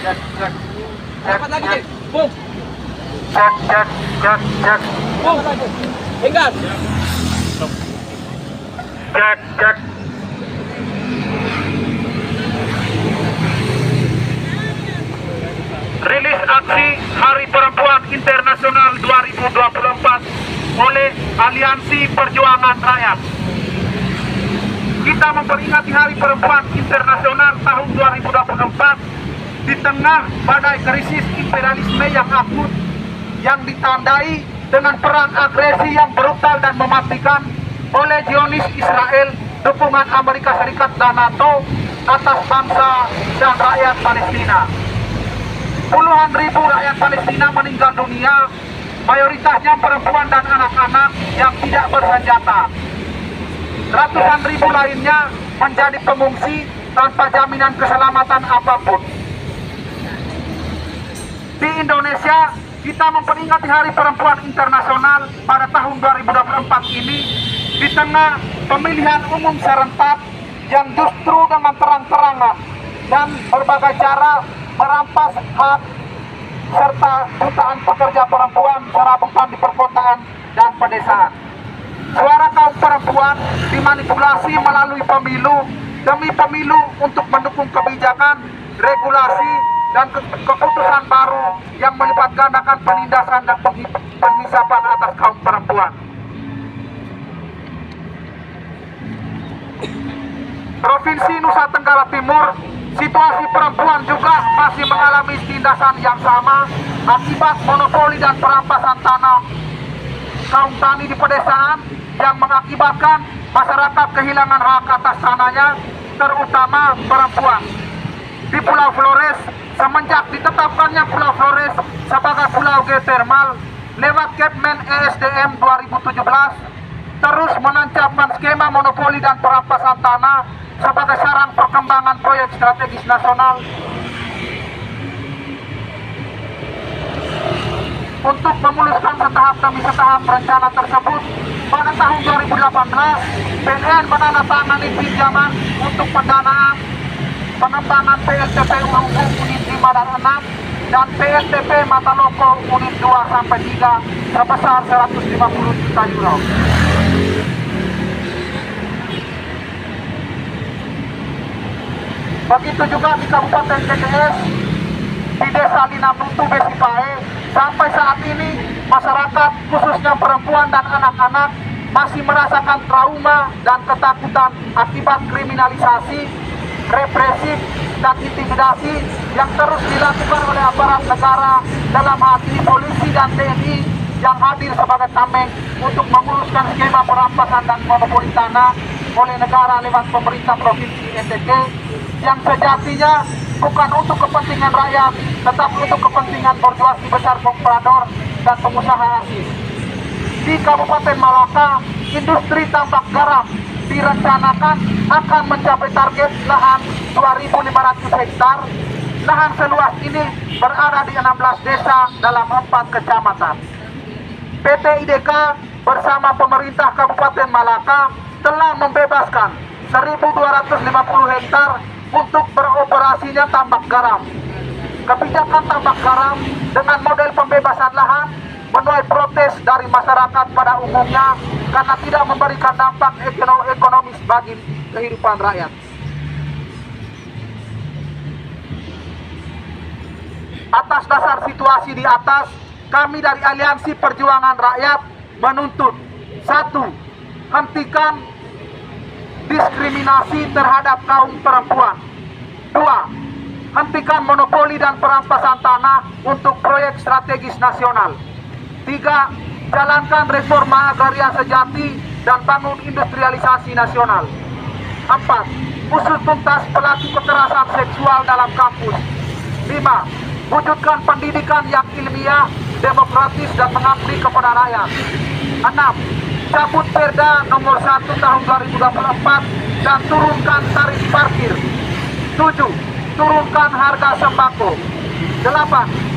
Dapat lagi, Cek. Boom. Cek. Boom. Hinggas. Cek. Rilis aksi Hari Perempuan Internasional 2024 oleh Aliansi Perjuangan Rakyat. Kita memperingati Hari Perempuan Internasional tahun 2024 di tengah badai krisis imperialisme yang akut yang ditandai dengan perang agresi yang brutal dan mematikan oleh Zionis Israel, dukungan Amerika Serikat dan NATO atas bangsa dan rakyat Palestina. Puluhan ribu rakyat Palestina meninggal dunia, mayoritasnya perempuan dan anak-anak yang tidak bersenjata. Ratusan ribu lainnya menjadi pengungsi tanpa jaminan keselamatan apapun. Di Indonesia, kita memperingati Hari Perempuan Internasional pada tahun 2024 ini di tengah pemilihan umum serentak yang justru dengan terang-terangan dan berbagai cara merampas hak serta jutaan pekerja perempuan serabutan di perkotaan dan pedesaan. Suara kaum perempuan dimanipulasi melalui pemilu demi pemilu untuk mendukung kebijakan, regulasi, dan keputusan baru yang melibat gandakan penindasan dan penghisapan atas kaum perempuan. Provinsi Nusa Tenggara Timur, situasi perempuan juga masih mengalami tindasan yang sama akibat monopoli dan perampasan tanah kaum tani di pedesaan yang mengakibatkan masyarakat kehilangan hak atas tanahnya, terutama perempuan. Di Pulau Flores, semenjak ditetapkannya Pulau Flores sebagai pulau geotermal lewat Kepmen ESDM 2017, terus menancapkan skema monopoli dan perampasan tanah sebagai sarang perkembangan proyek strategis nasional. Untuk memuluskan setahap demi setahap rencana tersebut, pada tahun 2018, PLN menandatangani pinjaman untuk pendanaan pengembangan PLTP Unggul Unit 5 dan 6 dan PLTP Mataloko Unit 2-3 sebesar 150 juta euro. Begitu juga di Kabupaten TTS, di Desa Linabutu Besipae, sampai saat ini masyarakat khususnya perempuan dan anak-anak masih merasakan trauma dan ketakutan akibat kriminalisasi, represif, dan intimidasi yang terus dilakukan oleh aparat negara, dalam hal ini polisi dan TNI yang hadir sebagai tameng untuk menguruskan skema perampasan dan monopoli tanah oleh negara lewat pemerintah Provinsi NTT yang sejatinya bukan untuk kepentingan rakyat, tetapi untuk kepentingan borjuasi besar komprador dan pengusaha asing. Di Kabupaten Malaka, industri tambak garam direncanakan akan mencapai target lahan 2.500 hektar. Lahan seluas ini berada di 16 desa dalam 4 kecamatan. PT IDK bersama pemerintah Kabupaten Malaka telah membebaskan 1.250 hektar untuk beroperasinya tambak garam. Kebijakan tambak garam dengan model pembebasan lahan menuai protes dari masyarakat pada umumnya karena tidak memberikan dampak ekonomis bagi kehidupan rakyat. Atas dasar situasi di atas, kami dari Aliansi Perjuangan Rakyat menuntut: 1. Hentikan diskriminasi terhadap kaum perempuan. 2. Hentikan monopoli dan perampasan tanah untuk proyek strategis nasional. 3. Jalankan reforma agraria sejati dan bangun industrialisasi nasional. 4. Usut tuntas pelaku kekerasan seksual dalam kampus. 5. Wujudkan pendidikan yang ilmiah, demokratis, dan mengabdi kepada rakyat. 6. Cabut Perda nomor 1 tahun 2024 dan turunkan tarif parkir. 7. Turunkan harga sembako. 8.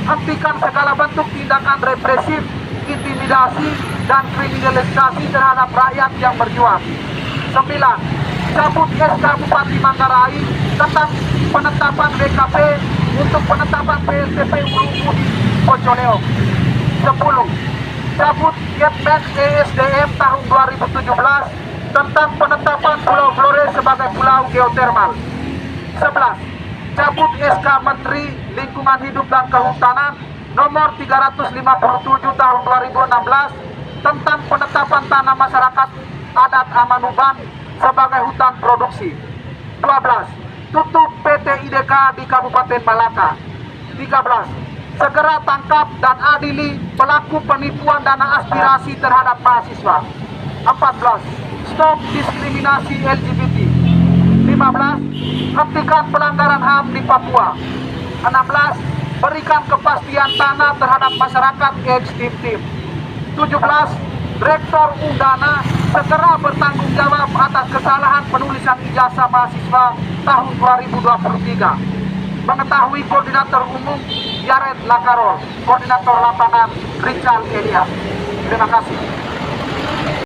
Hentikan segala bentuk tindakan represif, intimidasi, dan kriminalisasi terhadap rakyat yang berjuang. 9. Cabut SK Bupati Manggarai tentang penetapan BKP untuk penetapan PSBB Ulu di Pocoleong. 10. Cabut Kepmen ESDM tahun 2017 tentang penetapan Pulau Flores sebagai pulau geotermal. 11. Cabut SK Menteri Lingkungan Hidup dan Kehutanan nomor 357 tahun 2016 tentang penetapan tanah masyarakat adat Amanuban sebagai hutan produksi. 12. Tutup PT IDK di Kabupaten Malaka. 13. Segera tangkap dan adili pelaku penipuan dana aspirasi terhadap mahasiswa. 14. Stop diskriminasi LGBT. 15. Hentikan pelanggaran HAM di Papua. 16. Berikan kepastian tanah terhadap masyarakat ekstrim. 17. Rektor Undana segera bertanggung jawab atas kesalahan penulisan ijazah mahasiswa tahun 2023. Mengetahui Koordinator Umum Yared Lakarol, Koordinator Lapangan Richard Elia. Terima kasih.